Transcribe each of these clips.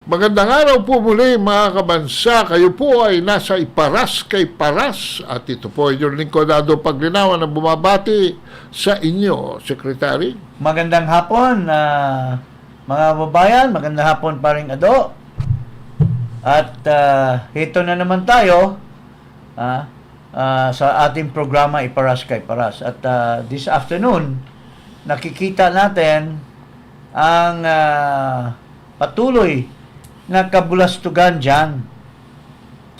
Magandang araw po muli mga kabansa. Kayo po ay nasa Iparas kay Paras at ito po ay yung lingkod Ado Paglinawan na bumabati sa inyo, Secretary. Magandang hapon, mga babayan. Magandang hapon pa rin, Ado. At ito na naman tayo sa ating programa Iparas kay Paras. At this afternoon, nakikita natin ang patuloy na kabulastugan dyan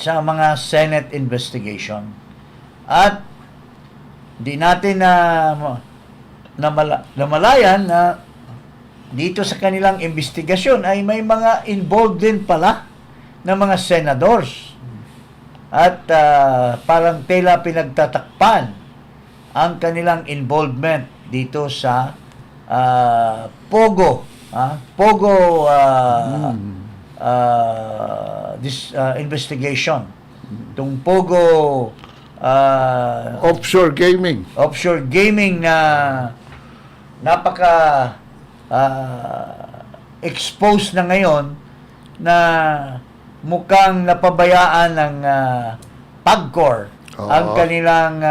sa mga Senate investigation. At di natin namalayan na dito sa kanilang investigasyon ay may mga involved din pala na mga senadors. At parang tela pinagtatakpan ang kanilang involvement dito sa Pogo. This investigation. Itong Pogo Offshore gaming na napaka exposed na ngayon na mukhang napabayaan ng PAGCOR ang kanilang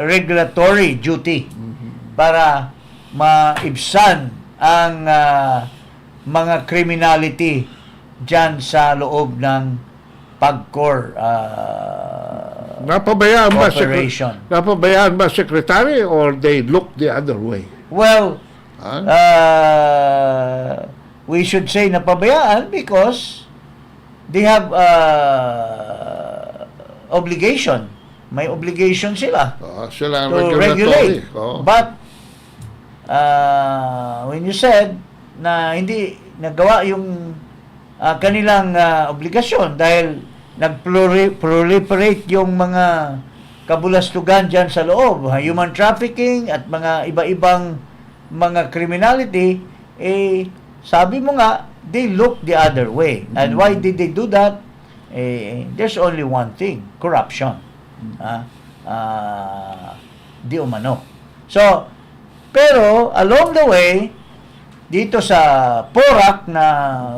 regulatory duty para maibsan ang mga criminality dyan sa loob ng PAGCOR operation. Napabayaan ba, Secretary, or they look the other way? Well, we should say napabayaan because they have obligation. May obligation sila Sila ang to regulatory. regulate. But when you said na hindi nagawa yung kanilang obligasyon dahil nag-proliferate yung mga kabulastugan dyan sa loob, human trafficking at mga iba-ibang mga criminality, sabi mo nga, they look the other way. And why did they do that? There's only one thing, corruption. Di umano. So, pero along the way, dito sa Porac na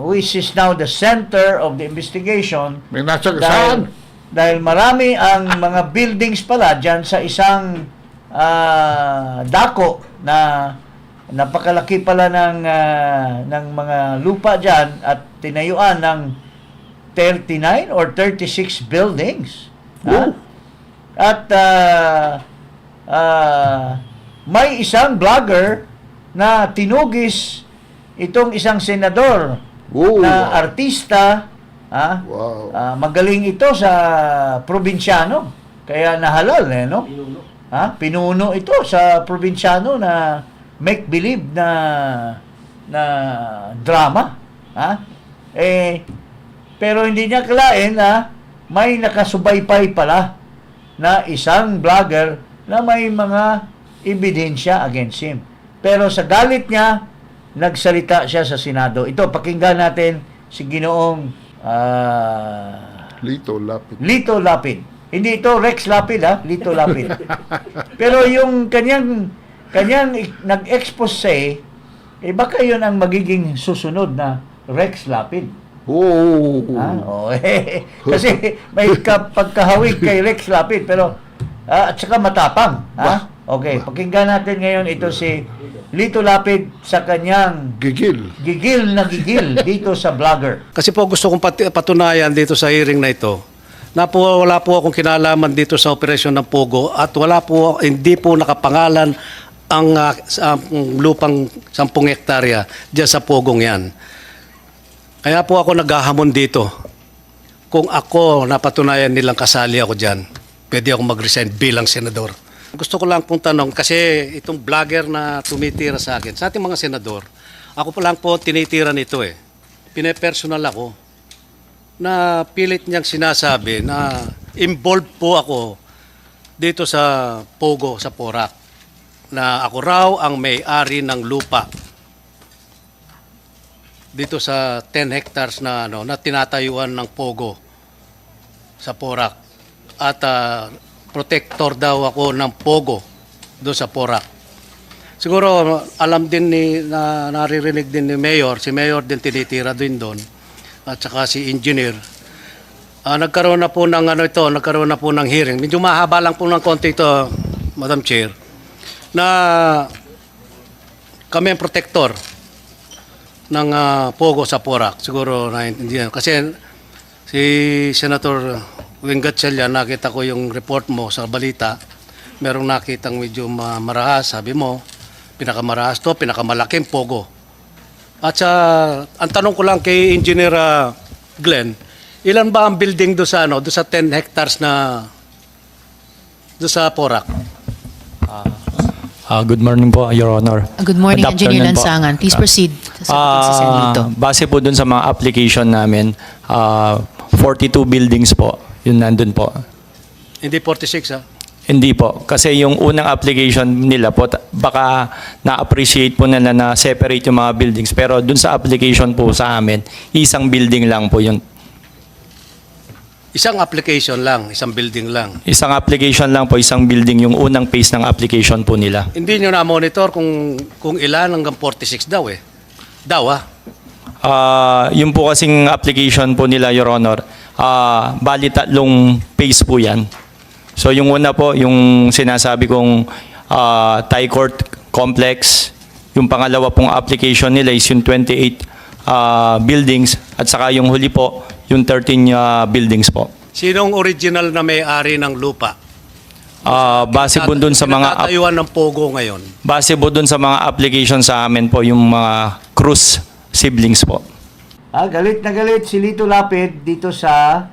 which is now the center of the investigation, May nasagasaan. dahil marami ang mga buildings pala dyan sa isang dako na napakalaki pala ng mga lupa dyan at tinayuan ng 39 or 36 buildings. At may isang vlogger na tinugis itong isang senador na artista. Magaling ito sa probinsyano. Kaya nahalal, no? Pinuno ito sa probinsyano na make-believe na drama. Pero hindi niya kalain na may nakasubaypay pala na isang vlogger na may mga ebidensya against him. Pero sa galit niya, nagsalita siya sa Senado. Ito, pakinggan natin si Ginoong Lito Lapid. Hindi ito Rex Lapid, Lito Lapid. Pero yung kanyang nag-expose, baka yun ang magiging susunod na Rex Lapid. Kasi may pagkahawig kay Rex Lapid, pero at saka matapang. Okay, pakinggan natin ngayon ito si Lito Lapid sa kanyang gigil dito sa vlogger. Kasi po gusto kong patunayan dito sa hearing na ito na wala po akong kinalaman dito sa operasyon ng Pogo at hindi po nakapangalan ang lupang 10 hektarya dyan sa Pogong yan. Kaya po ako naghahamon dito. Kung ako napatunayan nilang kasali ako dyan, pwede ako mag-resign bilang senador. Gusto ko lang pong tanong, kasi itong vlogger na tumitira sa akin, sa ating mga senador, ako pa lang po tinitira nito Pinepersonal ako na pilit niyang sinasabi na involved po ako dito sa Pogo, sa Porac, na ako raw ang may-ari ng lupa dito sa 10 hectares na na tinatayuan ng Pogo sa Porac. At protector daw ako ng Pogo doon sa Porac. siguro alam din naririnig din ni Mayor, si Mayor din tinitira din doon, at saka si Engineer. Nagkaroon na po ng nagkaroon na po ng hearing. Medyo mahaba lang po ng konti ito, Madam Chair, na kami ang protector ng Pogo sa Porac. Siguro naiintindihan. Kasi si Senator Wing Gatchalian, nakita ko yung report mo sa balita. Merong nakitang medyo marahas, sabi mo, pinakamarahas to, pinakamalaking Pogo. At ang tanong ko lang kay Engineer Glenn, ilan ba ang building do sa 10 hectares na do sa Porac? Good morning po, Your Honor. Good morning, Good Engineer afternoon po. Lansangan. Please proceed. Sasagutin si Senito. Base po dun sa mga application namin, 42 buildings po, yun nandun po. Hindi 46 Hindi po, kasi yung unang application nila po, baka na-appreciate po nila na separate yung mga buildings. Pero dun sa application po sa amin, isang building lang po yun. Isang application lang, isang building lang. Isang application lang po, isang building, yung unang phase ng application po nila. Hindi nyo na-monitor kung ilan hanggang 46 daw eh. Daw Yung po kasing application po nila, Your Honor, bali 3 phase po yan. So yung una po, yung sinasabi kong Thai Court Complex, yung pangalawa pong application nila is yung 28 buildings, at saka yung huli po, yung 13 buildings po. Sinong original na may-ari ng lupa? Base po dun sa mga Pinagtatayuan ng Pogo ngayon. base po dun sa mga application sa amin po, yung mga Cruz siblings po. Galit na galit si Lito Lapid dito sa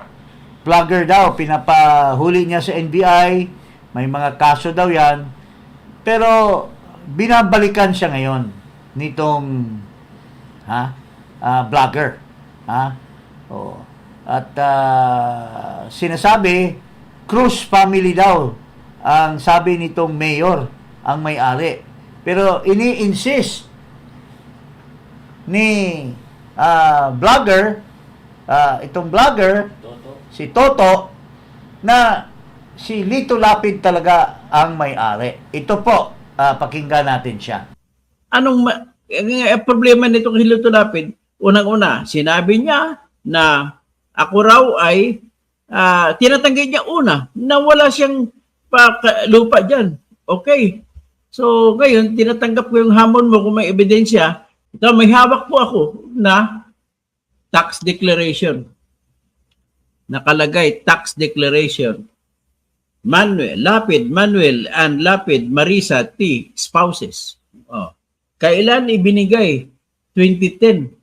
vlogger daw. Pinapahuli niya sa NBI. May mga kaso daw yan. Pero binabalikan siya ngayon nitong vlogger. Oh. At sinasabi, Cruz family daw ang sabi nitong mayor ang may-ari. Pero ini-insist ni vlogger, itong vlogger, si Toto, na si Lito Lapid talaga ang may-ari. Ito po, pakinggan natin siya. Problema nito kay Lito Lapid? Unang-una, sinabi niya na ako raw ay tinatanggi niya na wala siyang lupa dyan. Okay. So, ngayon, tinatanggap ko yung hamon mo kung may ebidensya. Ito, may hawak po ako na tax declaration. Nakalagay, tax declaration. Lapid Manuel and Lapid Marisa T. spouses. Kailan ibinigay? 2010.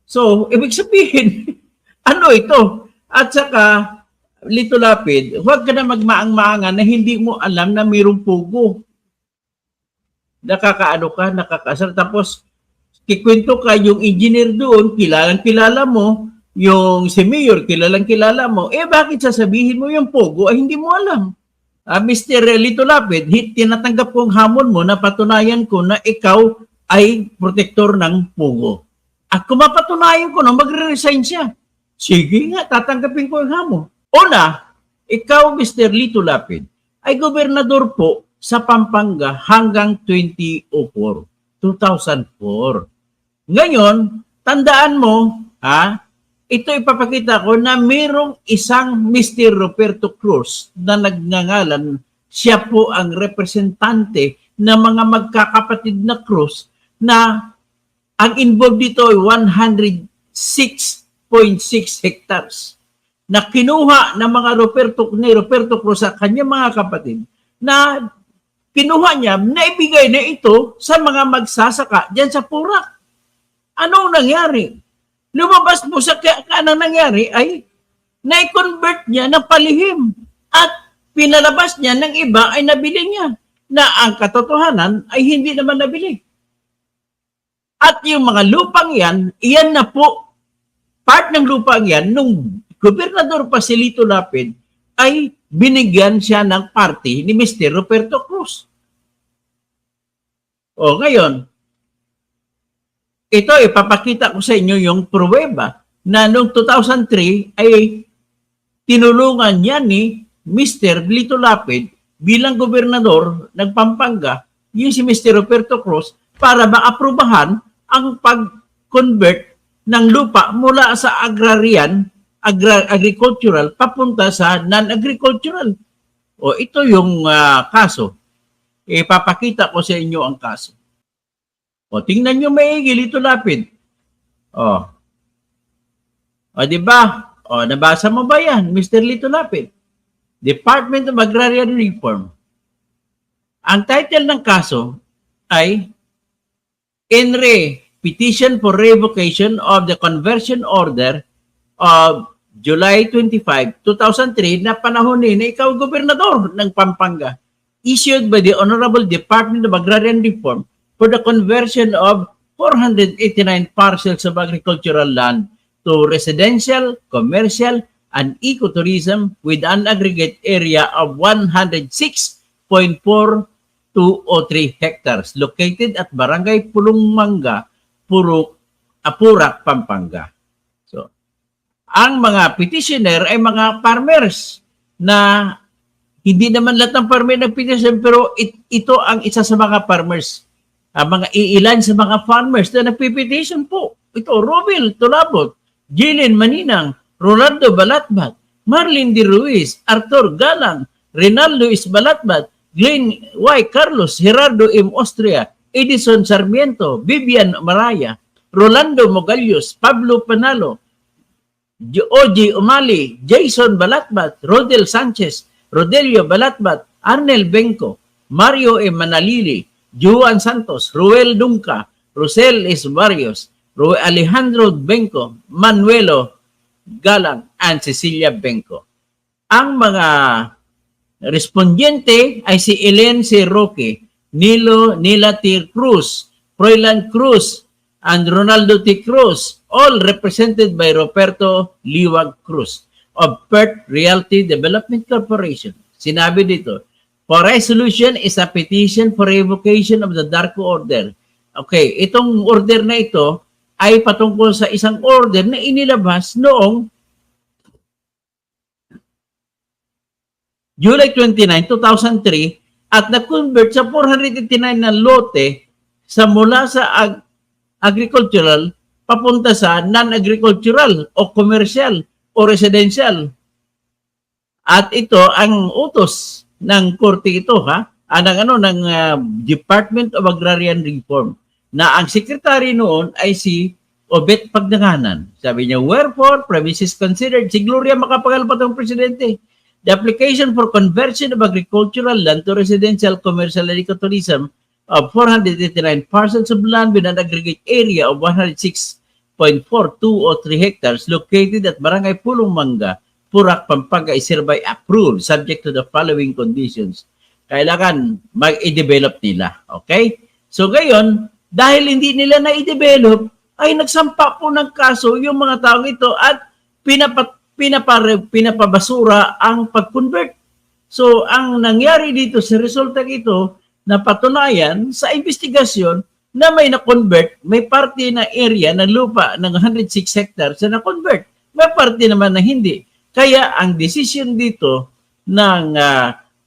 So, ibig sabihin, ano ito? At saka, Lito Lapid, huwag ka na magmaang-maangan na hindi mo alam na mayroong Pogo. Nakakaano ka, nakakasar. Tapos, kikwento ka yung engineer doon, kilalang-kilala mo, yung si Mayor, kilalang-kilala mo, bakit sasabihin mo yung Pogo ay hindi mo alam? Mr. Lito Lapid, tinatanggap kong hamon mo na patunayan ko na ikaw ay protector ng Pogo. At kung mapatunayan ko na magre-resign siya, sige nga, tatanggapin ko yung hamon. Una, ikaw, Mr. Lito Lapid, ay gobernador po sa Pampanga hanggang 2004. Ngayon, tandaan mo, ito ipapakita ko na mayroong isang Mr. Roberto Cruz na nagngangalan, siya po ang representante ng mga magkakapatid na Cruz na ang involved dito ay 106.6 hectares na kinuha ng mga Roberto Cruz sa kanyang mga kapatid na kinuha niya na ibigay na ito sa mga magsasaka diyan sa Porac. Anong nangyari? Lumabas mo sa anong nangyari ay na-convert niya ng palihim at pinalabas niya ng iba ay nabili niya na ang katotohanan ay hindi naman nabili. At yung mga lupang yan, iyan na po, part ng lupang yan, nung gobernador pa si Lito Lapid, ay binigyan siya ng party ni Mr. Roberto Cruz. Ngayon, ito ipapakita ko sa inyo yung pruweba na noong 2003 ay tinulungan niya ni Mr. Lito Lapid bilang gobernador ng Pampanga yung si Mr. Roberto Cruz para maaprubahan ang pag-convert ng lupa mula sa agricultural papunta sa non-agricultural. O ito yung kaso. Ipapakita ko sa inyo ang kaso. O tingnan nyo maigi, Lito Lapid. O di ba? O nabasa mo ba yan, Mr. Lito Lapid? Department of Agrarian Reform. Ang title ng kaso ay Petition for Revocation of the Conversion Order of July 25, 2003 na panahon na ikaw gobernador ng Pampanga, issued by the Honorable Department of Agrarian Reform for the conversion of 489 parcels of agricultural land to residential, commercial, and ecotourism with an aggregate area of 106.4203 hectares located at Barangay Pulong Manga, Purak, Pampanga. So, ang mga petitioner ay mga farmers na hindi naman lahat ng farmer nag-petition, pero ito ang isa sa mga farmers, mga iilan sa mga farmers na nagpipetition po. Ito, Romel Tolabot, Jillian Maninang, Rolando Balatbat, Marlene de Ruiz, Arthur Galang, Rinaldo Isbalatbat, Glenn Y. Carlos, Gerardo M. Austria, Edison Sarmiento, Vivian Maraya, Rolando Mogalios, Pablo Panalo, Oji Umali, Jason Balatbat, Rodel Sanchez, Rodelio Balatbat, Arnel Benco, Mario M. Manalili, Juan Santos, Ruel Dunca, Rosel S. Barrios, Alejandro Benco, Manuelo Galang, and Cecilia Benco. Ang mga respondiente ay si Ellen C. Roque, Nila T. Cruz, Froilan Cruz, and Ronaldo T. Cruz, all represented by Roberto Liwag Cruz of Perth Realty Development Corporation. Sinabi dito, for resolution is a petition for revocation of the DARCO order. Okay, itong order na ito ay patungkol sa isang order na inilabas noong July 29, 2003 at na-convert sa 489 na lote sa mula sa agricultural papunta sa non-agricultural o commercial o residential. At ito ang utos ng korte ito ng Department of Agrarian Reform na ang sekretary noon ay si Obet Pagdanganan. Sabi niya, wherefore, premises considered, si Gloria Macapagal pa itong presidente, the application for conversion of agricultural land to residential, commercial, and ecotourism of 489 parcels of land with an aggregate area of 106.4203 hectares located at Barangay Pulong Manga, Purak, Pampanga is hereby approved subject to the following conditions. Kailangan mag-i-develop nila. Okay? So ngayon, dahil hindi nila na-i-develop, ay nagsampa po ng kaso yung mga taong ito at pinapabasura ang pag-convert. So, ang nangyari dito sa resulta ito, na patunayan sa investigasyon na may na-convert, may parte na area ng lupa ng 106 hectares na na-convert. May parte naman na hindi. Kaya ang decision dito ng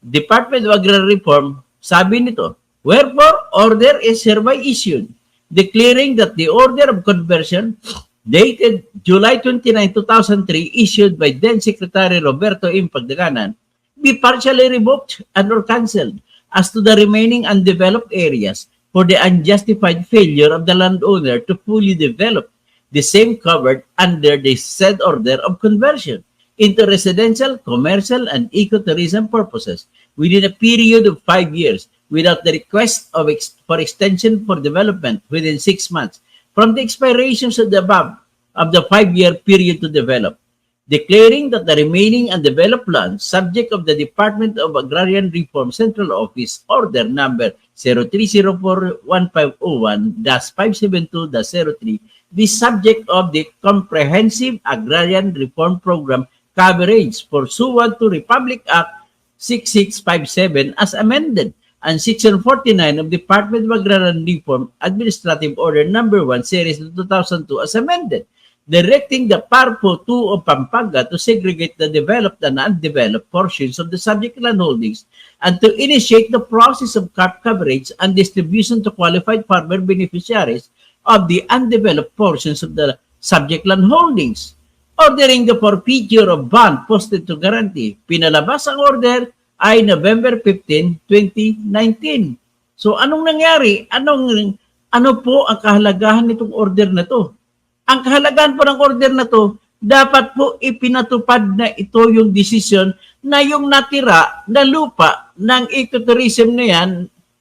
Department of Agrarian Reform, sabi nito, wherefore, order is hereby issued, declaring that the order of conversion dated July 29, 2003, issued by then Secretary Roberto M. Pagdanganan, be partially revoked and or cancelled as to the remaining undeveloped areas for the unjustified failure of the landowner to fully develop the same covered under the said order of conversion into residential, commercial, and ecotourism purposes within a period of 5 years without the request for extension for development within 6 months from the expiration of the above of the 5-year period to develop, declaring that the remaining undeveloped lands subject of the Department of Agrarian Reform Central Office Order Number 0304-1501-572-03 be subject of the Comprehensive Agrarian Reform Program coverage pursuant to Republic Act 6657 as amended and Section 49 of Department of Agrarian Reform Administrative Order Number 1 Series 2002 as amended. directing the PARPO 2 of Pampanga to segregate the developed and undeveloped portions of the subject land holdings and to initiate the process of CARP coverage and distribution to qualified farmer beneficiaries of the undeveloped portions of the subject land holdings. Ordering the forfeiture of bond posted to guarantee. Pinalabas ang order ay November 15, 2019. So anong nangyari? Ano po ang kahalagahan nitong order na to? Ang kahalagahan po ng order na to, dapat po ipinatupad na ito yung desisyon na yung natira na lupa ng ecotourism na yan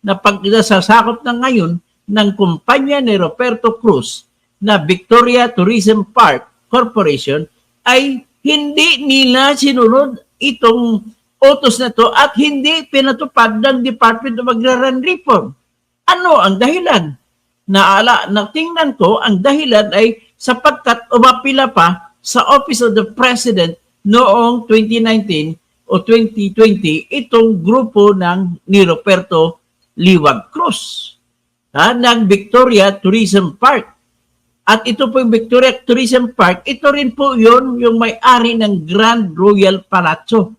na pagsasakop na ngayon ng kumpanya ni Roberto Cruz na Victoria Tourism Park Corporation ay hindi nila sinunod itong utos na to at hindi pinatupad ng Department of Agrarian Reform. Ano ang dahilan? Natingnan ko, ang dahilan ay sapagkat umapila pa sa Office of the President noong 2019 o 2020 itong grupo ni Roberto Liwag Cruz ng Victoria Tourism Park. At ito po yung Victoria Tourism Park, ito rin po yung may-ari ng Grand Royal Palazzo.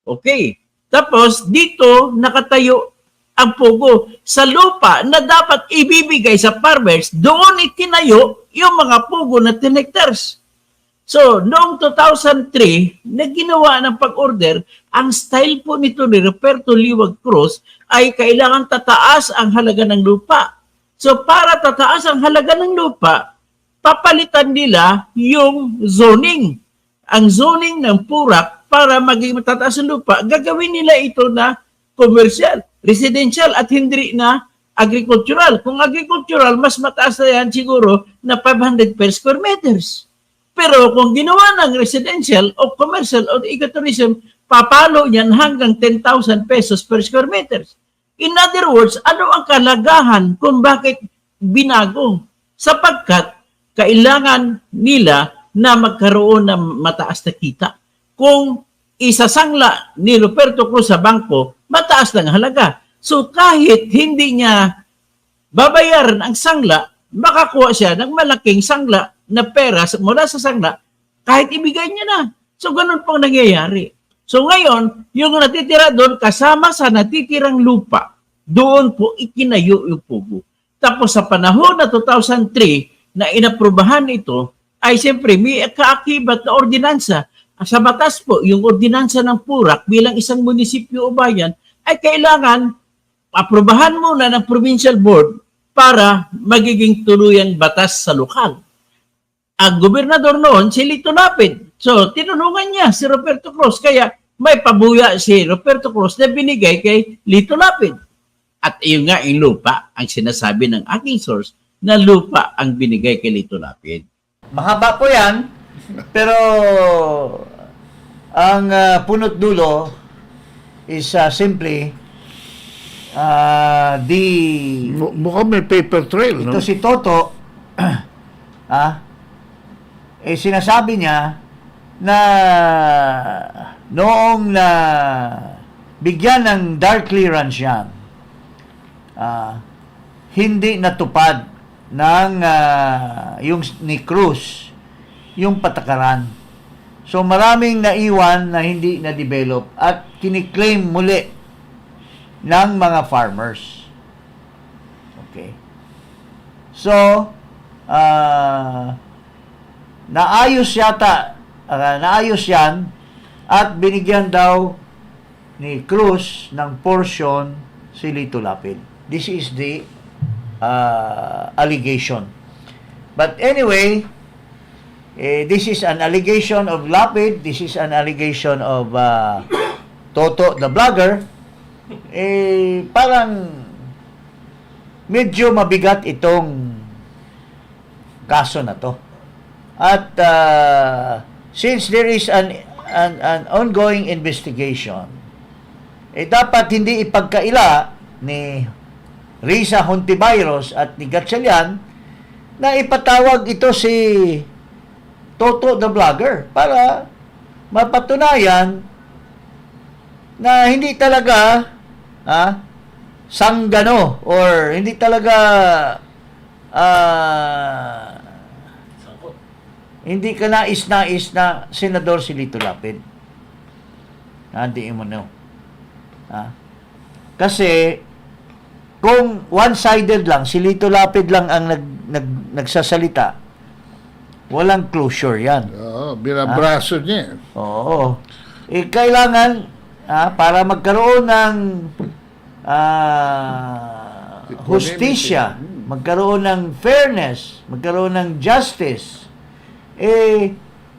Okay. Tapos dito nakatayo ang Pogo sa lupa na dapat ibibigay sa farmers, doon itinayo yung mga Pogo na 10 hectares. So, noong 2003, na ginawa ng pag-order, ang style po nito ni Roberto Liwag Cruz ay kailangan tataas ang halaga ng lupa. So, para tataas ang halaga ng lupa, papalitan nila yung zoning. Ang zoning ng Purak para maging matataas ang lupa, gagawin nila ito na commercial, residential at hindi na agricultural. Kung agricultural, mas mataas na yan siguro na 500 per square meters. Pero kung ginawa ng residential o commercial o ecotourism, papalo yan hanggang 10,000 pesos per square meters. In other words, ano ang kalagahan kung bakit binago? Sapagkat kailangan nila na magkaroon ng mataas na kita. Kung isasangla ni Roberto Cruz sa bangko, mataas lang halaga. So kahit hindi niya babayaran ang sangla, makakuha siya ng malaking sangla na pera mula sa sangla, kahit ibigay niya na. So ganun pong nangyayari. So ngayon, yung natitira doon, kasama sa natitirang lupa, doon po ikinayo yung Pogo. Tapos sa panahon na 2003, na inaprubahan ito, ay siyempre may kaakibat na ordinansa. Sa batas po, yung ordinansa ng Purak bilang isang munisipyo o bayan ay kailangan aprubahan muna ng provincial board para magiging tuluyang batas sa lokal. Ang gobernador noon, si Lito Lapid. So, tinulungan niya si Roberto Cruz. Kaya may pabuya si Roberto Cruz na binigay kay Lito Lapid. At iyon nga yung lupa, ang sinasabi ng aking source, na lupa ang binigay kay Lito Lapid. Mahaba po yan, pero ang punot dulo is simply Mukhang may paper trail, no? ito si Toto sinasabi niya na noong na bigyan ng dark clearance yan, hindi natupad ng yung ni Cruz yung patakaran. So maraming naiwan na hindi na-develop at kiniklaim muli ng mga farmers. Okay. So naayos yan at binigyan daw ni Cruz ng portion si Lito Lapid. This is the allegation. But anyway, this is an allegation of Lapid, this is an allegation of Toto the vlogger. Parang medyo mabigat itong kaso na to. At since there is an ongoing investigation, dapat hindi ipagkaila ni Risa Hontiveros at ni Gatchalian na ipatawag ito si Toto the vlogger para mapatunayan na hindi talaga sanggano or hindi talaga Hindi ka nais-nais na senador si Lito Lapid. Hindi mo no. Kasi kung one-sided lang, si Lito Lapid lang ang nagsasalita, walang closure yan. Oo, binabraso niya. Oo. Kailangan para magkaroon ng hustisya, magkaroon ng fairness, magkaroon ng justice,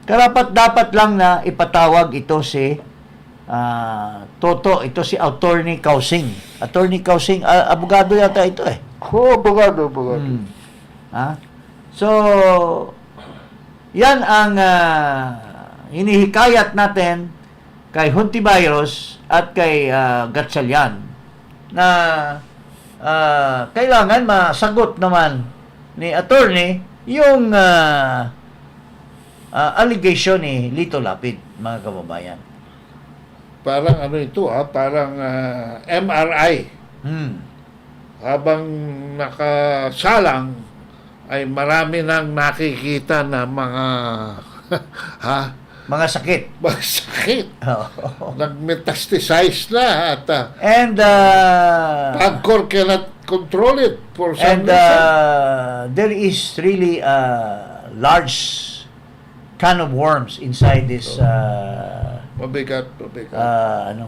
karapat-dapat lang na ipatawag ito si ito si Attorney Kausing. Attorney Kausing, abogado yata ito eh. Oo, abogado. So, yan ang hinihikayat natin kay Hontiveros at kay Gatchalian na kailangan masagot naman ni attorney yung allegation ni Lito Lapid, mga kababayan. Parang ano ito parang MRI. Habang nakasalang ay marami nang nakikita na mga Mga sakit. mga sakit. Nag-metastasize na at And PAGCOR cannot control it for some and reason. there is really a large can of worms inside this Mabigat.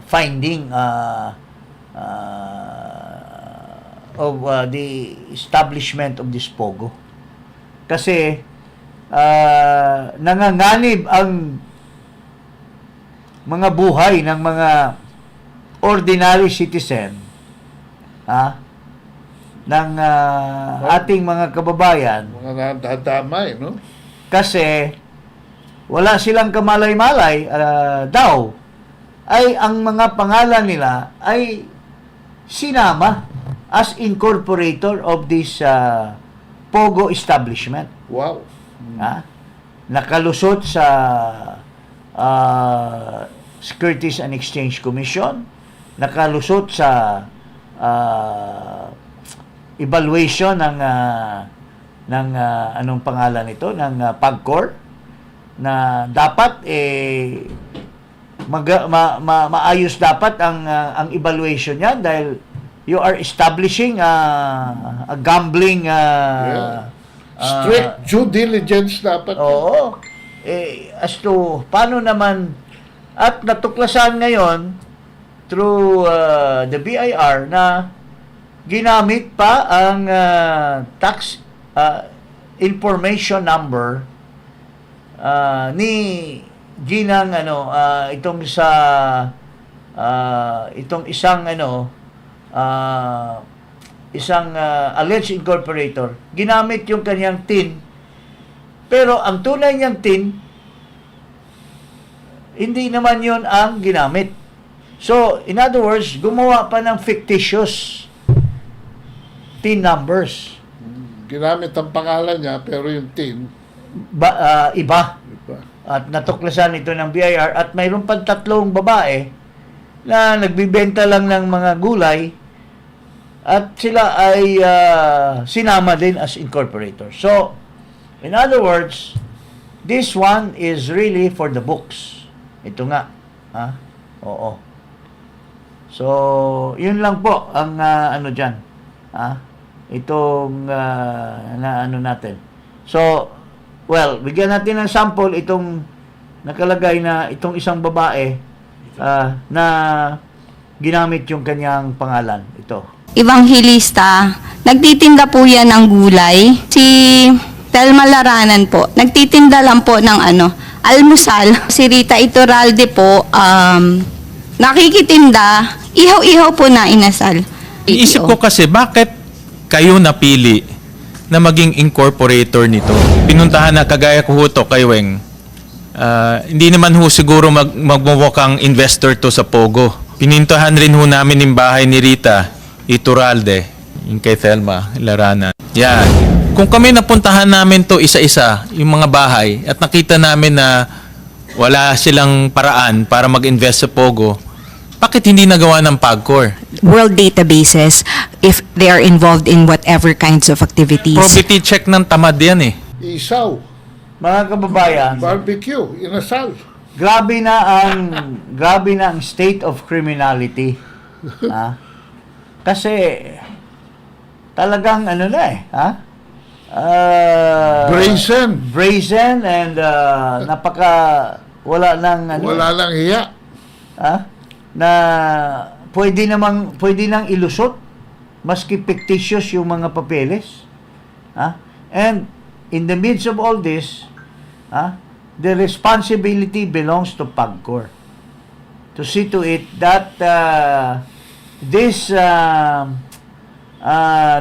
finding of the establishment of this POGO. Kasi nanganganib ang mga buhay ng mga ordinary citizen ng ating mga kababayan, Mga nadadamay, no? kasi wala silang kamalay-malay daw ay ang mga pangalan nila ay sinama as incorporator of this POGO establishment. Wow. Nakalusot sa Securities and Exchange Commission, nakalusot sa evaluation ng anong pangalan ito, ng PAGCOR, na dapat maayos dapat ang evaluation niyan dahil you are establishing a gambling Strict due diligence dapat. oo. As to paano naman at natuklasan ngayon through the BIR na ginamit pa ang tax information number ni Ginang itong isang alleged incorporator, ginamit yung kanyang TIN, pero ang tunay niyang TIN hindi naman yun ang ginamit. So, in other words, gumawa pa ng fictitious TIN numbers. Ginamit ang pangalan niya pero yung team Iba. iba. At natuklasan ito ng BIR at mayroon pang 3 babae na nagbibenta lang ng mga gulay at sila ay sinama din as incorporator. So, in other words, this one is really for the books. Ito nga. Oo. So, yun lang po ang dyan. Itong natin. So, well, bigyan natin ng sample itong nakalagay na itong isang babae na ginamit yung kanyang pangalan. Ito. Evangelista, nagtitinda po yan ng gulay. Si Telma Laranan po, nagtitinda lang po ng almusal. Si Rita Iturralde po, nakikitinda, ihaw-ihaw po na inasal. Iisip ko kasi, bakit kayo napili na maging incorporator nito? Pinuntahan na kagaya ko to kay Weng. Hindi naman ho siguro magmumukhang investor to sa POGO. Pinintahan rin ho namin yung bahay ni Rita Iturralde, yung kay Thelma Laranan. Yan. Kung kami napuntahan namin to isa-isa, yung mga bahay, at nakita namin na wala silang paraan para mag-invest sa POGO, bakit hindi nagawa ng PAGCOR? World databases, if they are involved in whatever kinds of activities. Probity check ng tamad yan eh. Isaw. mga kababayan, Barbecue, inasal. grabe na ang state of criminality. Ha? Kasi talagang ano na ha? Brazen and napaka wala nang Wala lang hiya. ha? Na pwede nang ilusot maski fictitious yung mga papeles. Ha? And in the midst of all this, the responsibility belongs to PAGCOR to see to it that these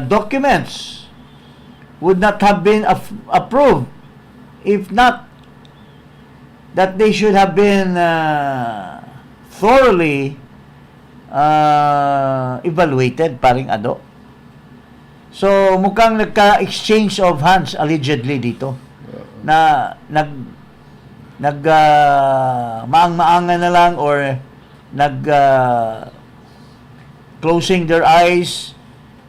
documents would not have been approved if not that they should have been thoroughly evaluated, paring Ado. So mukhang nagka-exchange of hands allegedly dito na maang-maangan na lang or closing their eyes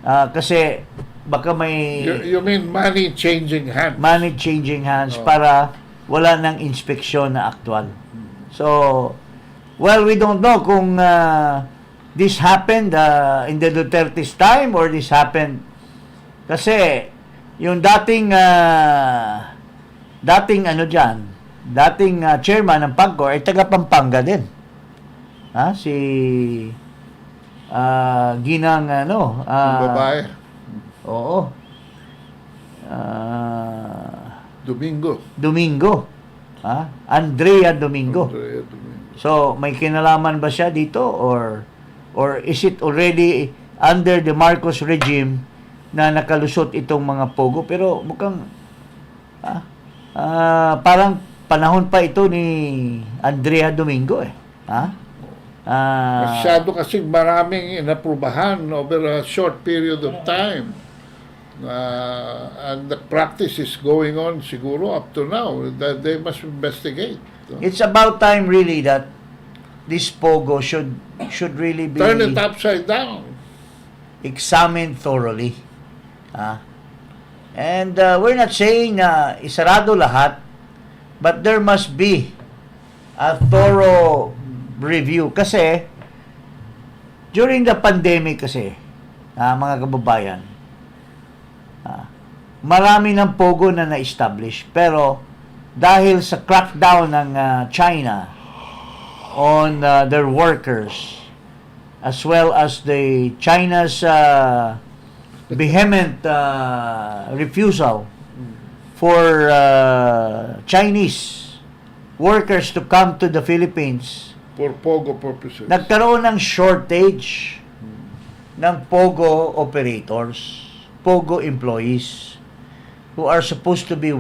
kasi baka may You mean money changing hands? para wala nang inspeksyon na aktual. So, well, we don't know kung this happened in the Duterte's time or this happened kasi yung dating chairman ng PAGCOR ay taga Pampanga din. Si Ginang Babae. Oo. Domingo. Andrea Domingo. Andrea Domingo. So, may kinalaman ba siya dito or is it already under the Marcos regime na nakalusot itong mga pogo? Pero mukhang parang panahon pa ito ni Andrea Domingo Masyado kasi maraming inaprubahan over a short period of time. And the practice is going on siguro up to now that they must investigate. It's about time really that this pogo should really be Turn it upside down. examined thoroughly. And we're not saying na isarado lahat, but there must be a thorough review. Kasi, during the pandemic kasi, mga kababayan, marami ng pogo na na-establish. Pero, dahil sa crackdown ng China on their workers, as well as the China's vehement refusal for Chinese workers to come to the Philippines, For pogo purposes. nagkaroon ng shortage ng pogo operators, pogo employees who are supposed to be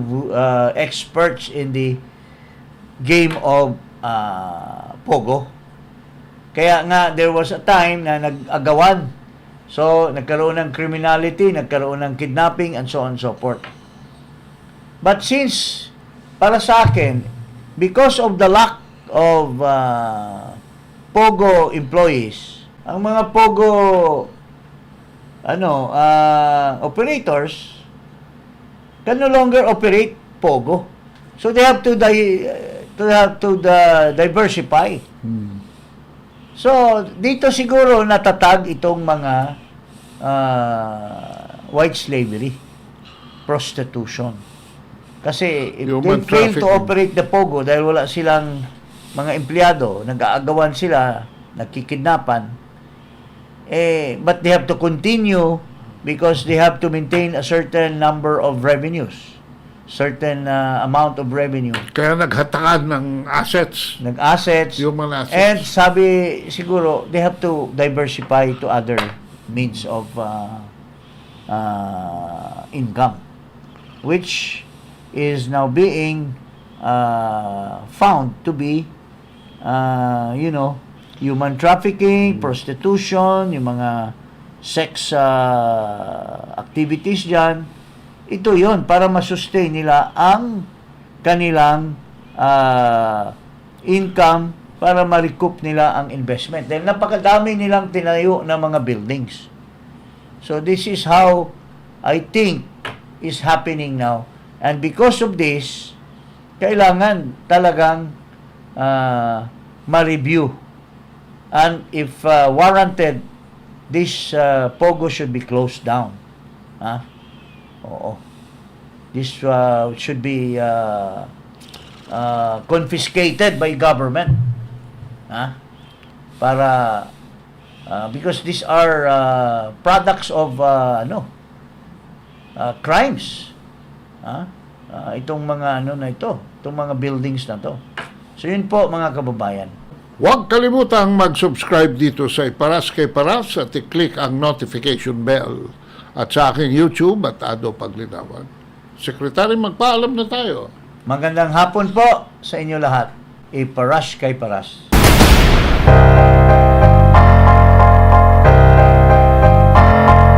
experts in the game of pogo. Kaya nga there was a time na nag-agawan. So, nagkaroon ng criminality, nagkaroon ng kidnapping, and so on and so forth. But since, para sa akin, because of the lack of pogo employees, ang mga pogo operators can no longer operate pogo. So they have to diversify. So dito siguro natatag itong mga white slavery, prostitution. Kasi if Human they fail to trafficking. operate the pogo dahil wala silang mga empleyado, nag-aagawan sila, nagkikidnapan, but they have to continue because they have to maintain a certain number of revenues, certain amount of revenue. Kaya naghatakan ng assets. Nag-assets. Human assets. And sabi siguro, they have to diversify to other means of income, which is now being found to be, human trafficking, prostitution, yung mga sex activities dyan. Ito yon para masustain nila ang kanilang income para ma-recoup nila ang investment. Dahil napakadami nilang tinayo na mga buildings. So this is how I think is happening now. And because of this, kailangan talagang ma-review. And if warranted, this POGO should be closed down. Oo. This should be confiscated by government. Para because these are products of crimes. Itong mga na ito, itong mga buildings na to. So yun po mga kababayan. Huwag kalimutang mag-subscribe dito sa Iparas kay Paras at i-click ang notification bell. At sa aking YouTube at Ado Paglinawan. Sekretary, magpaalam na tayo. Magandang hapon po sa inyo lahat. Iparas kay Paras.